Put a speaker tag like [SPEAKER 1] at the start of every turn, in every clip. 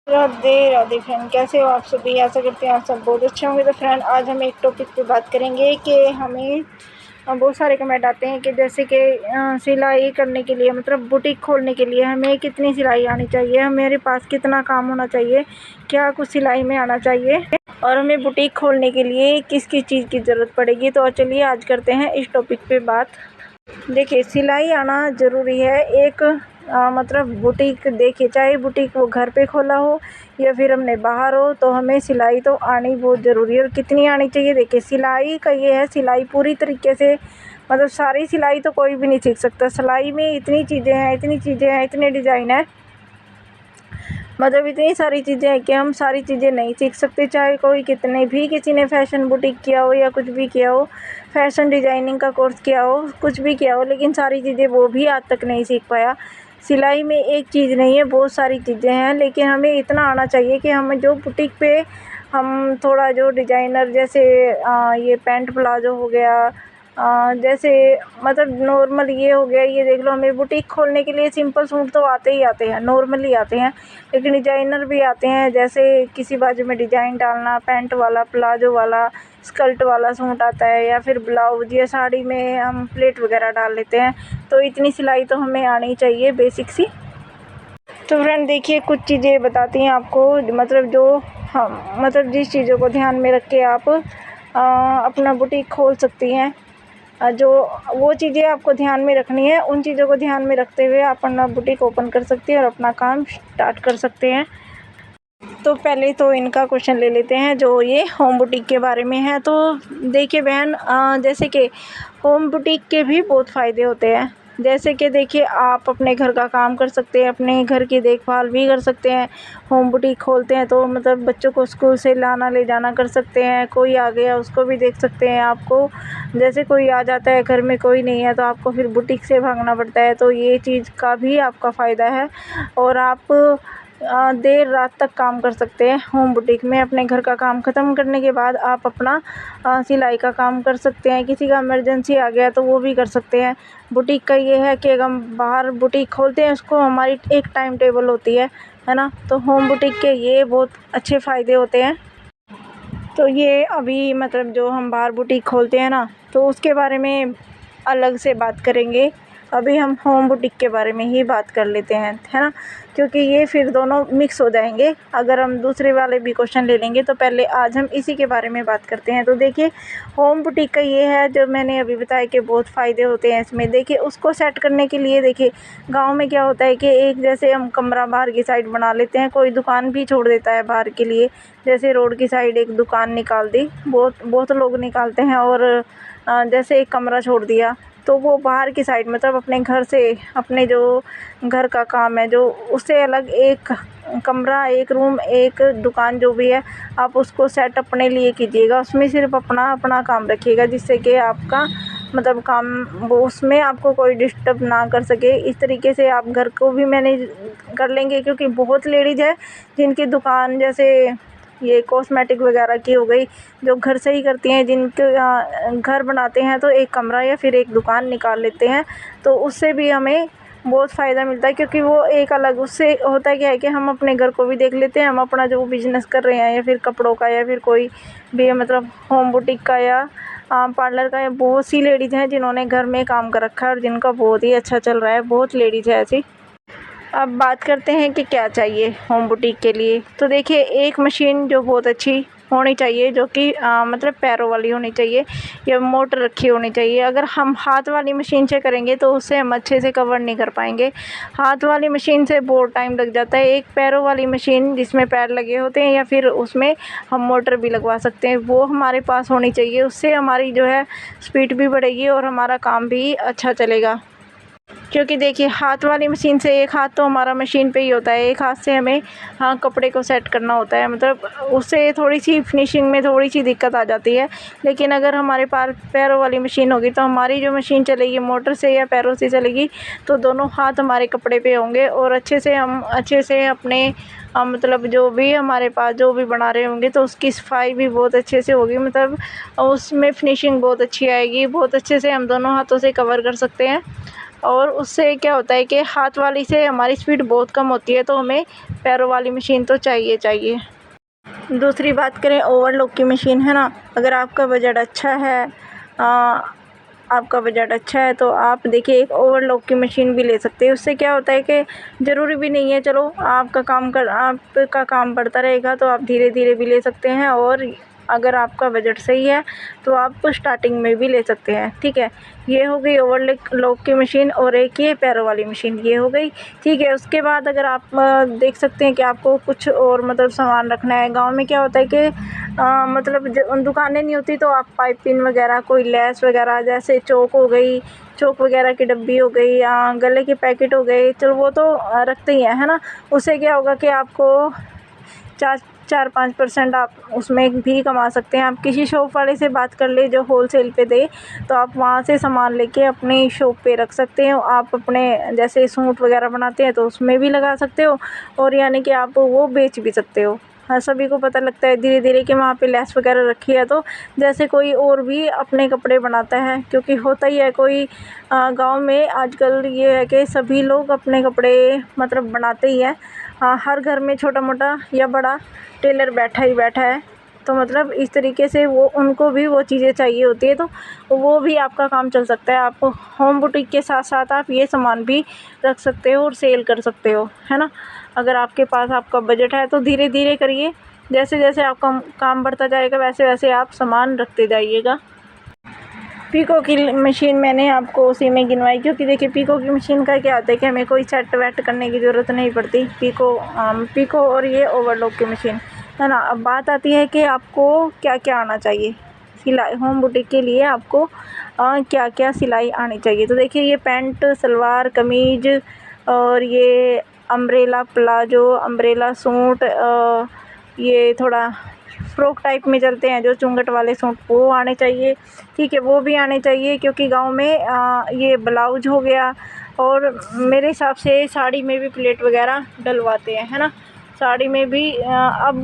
[SPEAKER 1] Radhe Radhe friend, कैसे हो आप सभी। आशा करते हैं आप सब बहुत अच्छे होंगे। तो फ्रेंड, आज हम एक टॉपिक पे बात करेंगे कि हमें बहुत सारे कमेंट आते हैं कि जैसे कि सिलाई करने के लिए, मतलब बुटीक खोलने के लिए हमें कितनी सिलाई आनी चाहिए, मेरे पास कितना काम होना चाहिए, क्या कुछ सिलाई में आना चाहिए और हमें बुटीक खोलने के लिए किस किस चीज़ की ज़रूरत पड़ेगी। तो चलिए आज करते हैं इस टॉपिक पे बात। देखिए, सिलाई आना ज़रूरी है। एक मतलब बुटीक, देखिए चाहे बुटीक वो घर पे खोला हो या फिर हमने बाहर हो, तो हमें सिलाई तो आनी बहुत ज़रूरी है। और कितनी आनी चाहिए, देखिए सिलाई का ये है, सिलाई पूरी तरीके से, मतलब सारी सिलाई तो कोई भी नहीं सीख सकता। सिलाई में इतनी चीज़ें हैं, इतनी चीज़ें हैं, इतने डिज़ाइन है, मतलब इतनी सारी चीज़ें हैं कि हम सारी चीज़ें नहीं सीख सकते। चाहे कोई कितने भी, किसी ने फैशन बुटीक किया हो या कुछ भी किया हो, फैशन डिज़ाइनिंग का कोर्स किया हो, कुछ भी किया हो, लेकिन सारी चीज़ें वो भी आज तक नहीं सीख पाया। सिलाई में एक चीज़ नहीं है, बहुत सारी चीज़ें हैं, लेकिन हमें इतना आना चाहिए कि हम जो बुटीक पे हम थोड़ा जो डिज़ाइनर, जैसे ये पैंट प्लाजो हो गया, जैसे मतलब नॉर्मल ये हो गया, ये देख लो, हमें बुटीक खोलने के लिए सिंपल सूट तो आते ही आते हैं, नॉर्मली आते हैं, लेकिन डिज़ाइनर भी आते हैं। जैसे किसी बाजू में डिज़ाइन डालना, पैंट वाला, प्लाजो वाला, स्कर्ट वाला सूट आता है, या फिर ब्लाउज या साड़ी में हम प्लेट वगैरह डाल लेते हैं। तो इतनी सिलाई तो हमें आनी चाहिए, बेसिक सी। तो फ्रेंड देखिए, कुछ चीज़ें बताती हैं आपको, मतलब जो हम, मतलब जिस चीज़ों को ध्यान में रख के आप अपना बुटीक खोल सकती हैं। जो वो चीज़ें आपको ध्यान में रखनी है, उन चीज़ों को ध्यान में रखते हुए आप अपना बुटीक ओपन कर सकती हैं और अपना काम स्टार्ट कर सकते हैं। तो पहले तो इनका क्वेश्चन ले लेते हैं जो ये होम बुटीक के बारे में है। तो देखिए बहन, जैसे कि होम बुटीक के भी बहुत फ़ायदे होते हैं। जैसे कि देखिए, आप अपने घर का काम कर सकते हैं, अपने घर की देखभाल भी कर सकते हैं। होम बुटीक खोलते हैं तो मतलब बच्चों को स्कूल से लाना ले जाना कर सकते हैं, कोई आ गया उसको भी देख सकते हैं। आपको जैसे कोई आ जाता है, घर में कोई नहीं है, तो आपको फिर बुटीक से भागना पड़ता है, तो ये चीज़ का भी आपका फ़ायदा है। और आप देर रात तक काम कर सकते हैं होम बुटीक में। अपने घर का काम ख़त्म करने के बाद आप अपना सिलाई का काम कर सकते हैं। किसी का इमरजेंसी आ गया तो वो भी कर सकते हैं। बुटीक का ये है कि अगर हम बाहर बुटीक खोलते हैं, उसको हमारी एक टाइम टेबल होती है ना। तो होम बुटीक के ये बहुत अच्छे फ़ायदे होते हैं। तो ये अभी मतलब जो हम बाहर बुटीक खोलते हैं ना, तो उसके बारे में अलग से बात करेंगे। अभी हम होम बुटीक के बारे में ही बात कर लेते हैं, है ना, क्योंकि ये फिर दोनों मिक्स हो जाएंगे। अगर हम दूसरे वाले भी क्वेश्चन ले लेंगे, तो पहले आज हम इसी के बारे में बात करते हैं। तो देखिए, होम बुटीक का ये है, जो मैंने अभी बताया कि बहुत फ़ायदे होते हैं इसमें। देखिए, उसको सेट करने के लिए, देखिए गाँव में क्या होता है कि एक जैसे हम कमरा बाहर की साइड बना लेते हैं, कोई दुकान भी छोड़ देता है बाहर के लिए, जैसे रोड की साइड एक दुकान निकाल दी, बहुत बहुत लोग निकालते हैं। और जैसे एक कमरा छोड़ दिया, तो वो बाहर की साइड, मतलब अपने घर से, अपने जो घर का काम है, जो उससे अलग एक कमरा, एक रूम, एक दुकान जो भी है, आप उसको सेट अपने लिए कीजिएगा। उसमें सिर्फ अपना अपना काम रखिएगा, जिससे कि आपका मतलब काम, वो उसमें आपको कोई डिस्टर्ब ना कर सके। इस तरीके से आप घर को भी मैनेज कर लेंगे, क्योंकि बहुत लेडीज़ है जिनकी दुकान, जैसे ये कॉस्मेटिक वगैरह की हो गई, जो घर से ही करती हैं, जिनके घर बनाते हैं, तो एक कमरा या फिर एक दुकान निकाल लेते हैं। तो उससे भी हमें बहुत फ़ायदा मिलता है, क्योंकि वो एक अलग, उससे होता क्या है कि हम अपने घर को भी देख लेते हैं, हम अपना जो बिज़नेस कर रहे हैं, या फिर कपड़ों का, या फिर कोई भी मतलब होम बुटीक का या पार्लर का। या बहुत सी लेडीज़ हैं जिन्होंने घर में काम कर रखा है और जिनका बहुत ही अच्छा चल रहा है, बहुत लेडीज़ है ऐसी। अब बात करते हैं कि क्या चाहिए होम बुटीक के लिए। तो देखिए, एक मशीन जो बहुत अच्छी होनी चाहिए, जो कि मतलब पैरों वाली होनी चाहिए, या मोटर रखी होनी चाहिए। अगर हम हाथ वाली मशीन से करेंगे तो उससे हम अच्छे से कवर नहीं कर पाएंगे। हाथ वाली मशीन से बहुत टाइम लग जाता है। एक पैरों वाली मशीन जिसमें पैर लगे होते हैं, या फिर उसमें हम मोटर भी लगवा सकते हैं, वो हमारे पास होनी चाहिए। उससे हमारी जो है स्पीड भी बढ़ेगी और हमारा काम भी अच्छा चलेगा। क्योंकि देखिए, हाथ वाली मशीन से एक हाथ तो हमारा मशीन पे ही होता है, एक हाथ से हमें कपड़े को सेट करना होता है, मतलब उससे थोड़ी सी फिनिशिंग में थोड़ी सी दिक्कत आ जाती है। लेकिन अगर हमारे पास पैरों वाली मशीन होगी, तो हमारी जो मशीन चलेगी मोटर से या पैरों से चलेगी, तो दोनों हाथ हमारे कपड़े पे होंगे और अच्छे से हम अच्छे से अपने मतलब जो भी हमारे पास जो भी बना रहे होंगे, तो उसकी सफाई भी बहुत अच्छे से होगी, मतलब उसमें फिनिशिंग बहुत अच्छी आएगी। बहुत अच्छे से हम दोनों हाथों से कवर कर सकते हैं। और उससे क्या होता है कि हाथ वाली से हमारी स्पीड बहुत कम होती है, तो हमें पैरों वाली मशीन तो चाहिए। दूसरी बात करें ओवरलॉक की मशीन, है ना। अगर आपका बजट अच्छा है, तो आप देखिए एक ओवरलॉक की मशीन भी ले सकते हैं। उससे क्या होता है कि ज़रूरी भी नहीं है, चलो आपका काम बढ़ता रहेगा तो आप धीरे धीरे भी ले सकते हैं, और अगर आपका बजट सही है तो आप स्टार्टिंग में भी ले सकते हैं। ठीक है, ये हो गई ओवरलॉक की मशीन, और एक ये पैरों वाली मशीन ये हो गई। ठीक है, उसके बाद अगर आप देख सकते हैं कि आपको कुछ और मतलब सामान रखना है। गांव में क्या होता है कि मतलब दुकानें नहीं होती, तो आप पाइपिंग वगैरह, कोई लेस वगैरह, जैसे चौक वगैरह की डब्बी हो गई, या गले के पैकेट हो गए, चलो वो तो रखते ही हैं, है ना। उससे क्या होगा कि आपको 4-5% आप उसमें भी कमा सकते हैं। आप किसी शॉप वाले से बात कर ले जो होलसेल पे दे, तो आप वहाँ से सामान लेके अपनी शॉप पे रख सकते हो। आप अपने जैसे सूट वगैरह बनाते हैं तो उसमें भी लगा सकते हो, और यानी कि आप वो बेच भी सकते हो। हाँ, सभी को पता लगता है धीरे धीरे कि वहाँ पे लेस वगैरह रखी है, तो जैसे कोई और भी अपने कपड़े बनाता है, क्योंकि होता ही है कोई गांव में आजकल ये है कि सभी लोग अपने कपड़े मतलब बनाते ही हैं। हर घर में छोटा मोटा या बड़ा टेलर बैठा ही बैठा है, तो मतलब इस तरीके से वो उनको भी वो चीज़ें चाहिए होती है, तो वो भी आपका काम चल सकता है। आप होम बुटीक के साथ साथ आप ये सामान भी रख सकते हो और सेल कर सकते हो, है ना। अगर आपके पास आपका बजट है तो धीरे धीरे करिए, जैसे जैसे आपका काम बढ़ता जाएगा वैसे वैसे आप सामान रखते जाइएगा। पीको की मशीन मैंने आपको उसी में गिनवाई, क्योंकि देखिए पीको की मशीन का क्या होता है कि हमें कोई सेट वेट करने की ज़रूरत नहीं पड़ती। पीको और ये ओवरलॉक की मशीन, है ना। अब बात आती है कि आपको क्या क्या आना चाहिए सिलाई होम बुटीक के लिए, आपको क्या क्या सिलाई आनी चाहिए। तो देखिए ये पैंट, सलवार कमीज, और ये अम्ब्रेला प्लाजो, अम्ब्रेला सूट, ये थोड़ा फ्रॉक टाइप में चलते हैं जो चुंगट वाले सूट, वो आने चाहिए। ठीक है, वो भी आने चाहिए, क्योंकि गांव में ये ब्लाउज हो गया, और मेरे हिसाब से साड़ी में भी प्लेट वगैरह डलवाते हैं, है ना। साड़ी में भी अब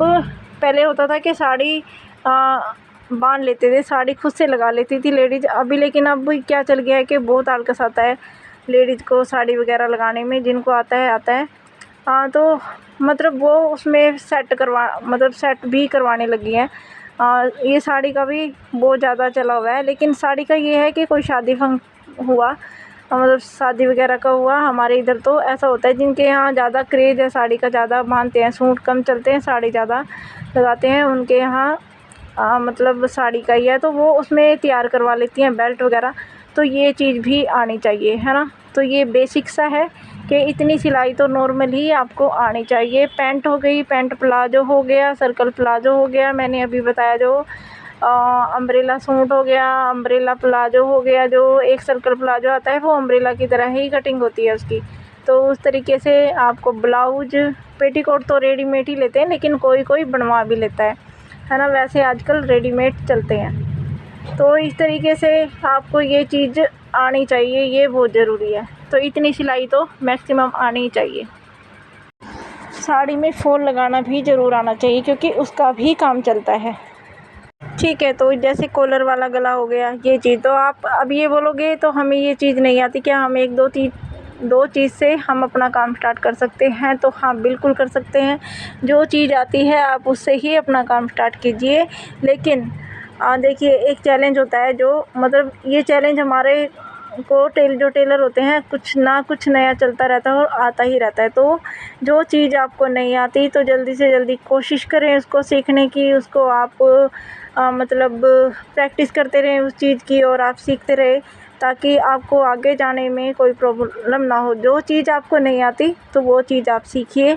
[SPEAKER 1] पहले होता था कि साड़ी बांध लेते थे, साड़ी खुद से लगा लेती थी लेडीज़ अभी, लेकिन अब क्या चल गया है कि बहुत आलकस आता है लेडीज़ को साड़ी वगैरह लगाने में। जिनको आता है हाँ, तो मतलब वो उसमें सेट भी करवाने लगी हैं। ये साड़ी का भी बहुत ज़्यादा चला हुआ है, लेकिन साड़ी का ये है कि कोई शादी हुआ, मतलब शादी वगैरह का हुआ, हमारे इधर तो ऐसा होता है जिनके यहाँ ज़्यादा क्रेज़ है साड़ी का, ज़्यादा मानते हैं, सूट कम चलते हैं, साड़ी ज़्यादा लगाते हैं, उनके यहाँ मतलब साड़ी का ही है, तो वो उसमें तैयार करवा लेती हैं बेल्ट वगैरह। तो ये चीज़ भी आनी चाहिए, है ना। तो ये बेसिक सा है कि इतनी सिलाई तो नॉर्मली आपको आनी चाहिए। पैंट हो गई, पैंट प्लाजो हो गया, सर्कल प्लाजो हो गया, मैंने अभी बताया जो अम्ब्रेला सूट हो गया, अम्ब्रेला प्लाजो हो गया, जो एक सर्कल प्लाजो आता है वो अम्ब्रेला की तरह ही कटिंग होती है उसकी। तो उस तरीके से आपको ब्लाउज, पेटीकोट तो रेडीमेड ही लेते हैं, लेकिन कोई कोई बनवा भी लेता है ना। वैसे आजकल रेडीमेड चलते हैं। तो इस तरीके से आपको ये चीज़ आनी चाहिए, ये बहुत ज़रूरी है। तो इतनी सिलाई तो मैक्सिमम आनी ही चाहिए। साड़ी में फॉल लगाना भी ज़रूर आना चाहिए, क्योंकि उसका भी काम चलता है। ठीक है, तो जैसे कॉलर वाला गला हो गया, ये चीज़ तो आप अब ये बोलोगे तो हमें ये चीज़ नहीं आती, क्या हम एक दो चीज़ से हम अपना काम स्टार्ट कर सकते हैं? तो हाँ, बिल्कुल कर सकते हैं। जो चीज़ आती है आप उससे ही अपना काम स्टार्ट कीजिए। लेकिन देखिए एक चैलेंज होता है, जो मतलब ये चैलेंज हमारे को जो टेलर होते हैं, कुछ ना कुछ नया चलता रहता है और आता ही रहता है। तो जो चीज़ आपको नहीं आती तो जल्दी से जल्दी कोशिश करें उसको सीखने की, उसको आप मतलब प्रैक्टिस करते रहें उस चीज़ की, और आप सीखते रहें, ताकि आपको आगे जाने में कोई प्रॉब्लम ना हो। जो चीज़ आपको नहीं आती तो वो चीज़ आप सीखिए,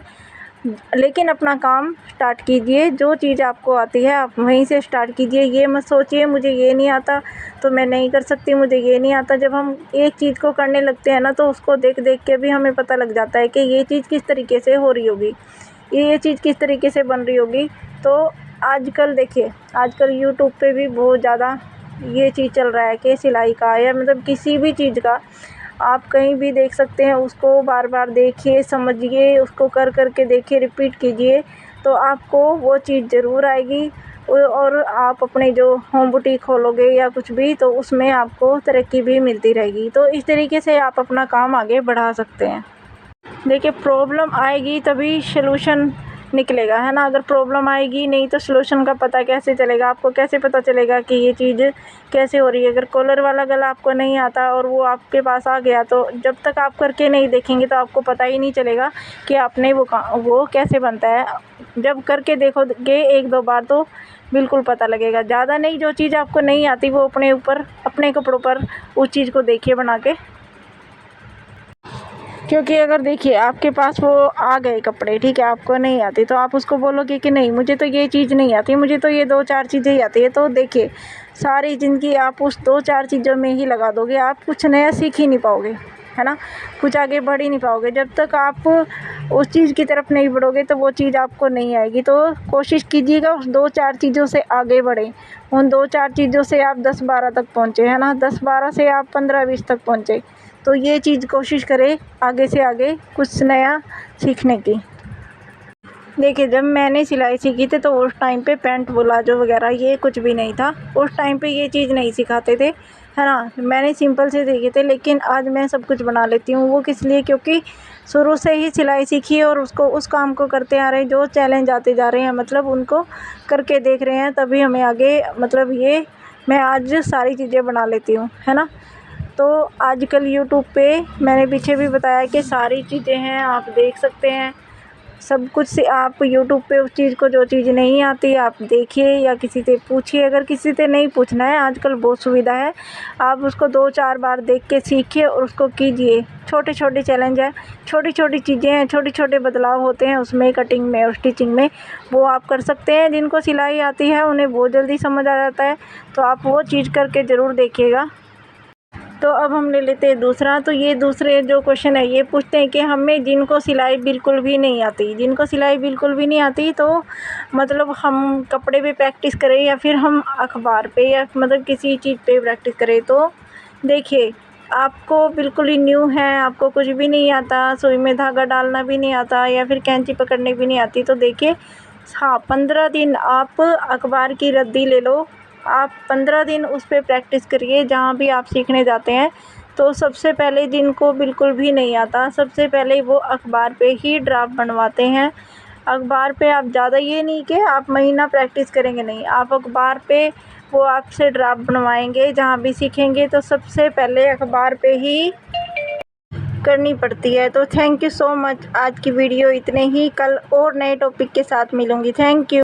[SPEAKER 1] लेकिन अपना काम स्टार्ट कीजिए। जो चीज़ आपको आती है आप वहीं से स्टार्ट कीजिए। ये मत सोचिए मुझे ये नहीं आता तो मैं नहीं कर सकती, मुझे ये नहीं आता। जब हम एक चीज़ को करने लगते हैं ना, तो उसको देख देख के भी हमें पता लग जाता है कि ये चीज़ किस तरीके से हो रही होगी, ये चीज़ किस तरीके से बन रही होगी। तो आजकल देखिए, आजकल यूट्यूब पे भी बहुत ज़्यादा ये चीज़ चल रहा है कि सिलाई का या मतलब किसी भी चीज़ का आप कहीं भी देख सकते हैं। उसको बार बार देखिए, समझिए, उसको कर कर के देखिए, रिपीट कीजिए, तो आपको वो चीज़ ज़रूर आएगी। और आप अपने जो होम बुटीक खोलोगे या कुछ भी, तो उसमें आपको तरक्की भी मिलती रहेगी। तो इस तरीके से आप अपना काम आगे बढ़ा सकते हैं। देखिए, प्रॉब्लम आएगी तभी सलूशन निकलेगा, है ना। अगर प्रॉब्लम आएगी नहीं तो सलूशन का पता कैसे चलेगा? आपको कैसे पता चलेगा कि ये चीज़ कैसे हो रही है? अगर कॉलर वाला गला आपको नहीं आता और वो आपके पास आ गया, तो जब तक आप करके नहीं देखेंगे तो आपको पता ही नहीं चलेगा कि आपने वो कैसे बनता है। जब करके देखोगे 1-2 बार तो बिल्कुल पता लगेगा। ज़्यादा नहीं, जो चीज़ आपको नहीं आती वो अपने कपड़ों पर उस चीज़ को देखिए बना के। क्योंकि अगर देखिए आपके पास वो आ गए कपड़े, ठीक है, आपको नहीं आती, तो आप उसको बोलोगे कि नहीं मुझे तो ये चीज़ नहीं आती, मुझे तो ये 2-4 चीज़ें ही आती है। तो देखिए, सारी ज़िंदगी आप उस 2-4 चीज़ों में ही लगा दोगे, आप कुछ नया सीख ही नहीं पाओगे, है ना। कुछ आगे बढ़ ही नहीं पाओगे। जब तक आप उस चीज़ की तरफ नहीं बढ़ोगे तो वो चीज़ आपको नहीं आएगी। तो कोशिश कीजिएगा उस 2-4 चीज़ों से आगे बढ़ें। उन 2-4 चीज़ों से आप 10-12 तक पहुँचे, है ना। 10-12 से आप 15-20 तक पहुँचे। तो ये चीज़ कोशिश करें आगे से आगे कुछ नया सीखने की। देखिए, जब मैंने सिलाई सीखी थी तो उस टाइम पे पैंट प्लाजो वगैरह ये कुछ भी नहीं था। उस टाइम पे ये चीज़ नहीं सिखाते थे, है ना। मैंने सिंपल से सीखे थे, लेकिन आज मैं सब कुछ बना लेती हूँ। वो किस लिए? क्योंकि शुरू से ही सिलाई सीखी और उस काम को करते आ रहे हैं। जो चैलेंज आते जा रहे हैं, मतलब उनको करके देख रहे हैं, तभी हमें आगे मतलब ये मैं आज सारी चीज़ें बना लेती हूँ, है ना। तो आजकल यूट्यूब पे मैंने पीछे भी बताया कि सारी चीज़ें हैं, आप देख सकते हैं सब कुछ। से आप यूट्यूब पे उस चीज़ को, जो चीज़ नहीं आती आप देखिए या किसी से पूछिए। अगर किसी से नहीं पूछना है, आजकल बहुत सुविधा है, आप उसको 2-4 बार देख के सीखिए और उसको कीजिए। छोटे छोटे चैलेंज है, छोटी छोटी चीज़ें हैं, छोटे छोटे बदलाव होते हैं उसमें, कटिंग में और स्टिचिंग में, वो आप कर सकते हैं। जिनको सिलाई आती है उन्हें बहुत जल्दी समझ आ जाता है। तो आप वो चीज़ करके ज़रूर देखिएगा। तो अब हम ले लेते हैं दूसरा। तो ये दूसरे जो क्वेश्चन है ये पूछते हैं कि हमें जिनको सिलाई बिल्कुल भी नहीं आती, जिनको सिलाई बिल्कुल भी नहीं आती, तो मतलब हम कपड़े पे प्रैक्टिस करें या फिर हम अखबार पे या मतलब किसी चीज़ पे प्रैक्टिस करें। तो देखिए, आपको बिल्कुल ही न्यू है, आपको कुछ भी नहीं आता, सुई में धागा डालना भी नहीं आता या फिर कैंची पकड़ने भी नहीं आती, तो देखिए, हाँ, 15 दिन आप अखबार की रद्दी ले लो। आप 15 दिन उस पे प्रैक्टिस करिए जहाँ भी आप सीखने जाते हैं। तो सबसे पहले जिनको बिल्कुल भी नहीं आता, सबसे पहले वो अखबार पे ही ड्राफ्ट बनवाते हैं। अखबार पे आप ज़्यादा ये नहीं कि आप महीना प्रैक्टिस करेंगे, नहीं, आप अखबार पे वो आपसे ड्राफ्ट बनवाएंगे जहाँ भी सीखेंगे। तो सबसे पहले अखबार पे ही करनी पड़ती है। तो थैंक यू सो मच। आज की वीडियो इतने ही, कल और नए टॉपिक के साथ मिलूँगी। Thank you.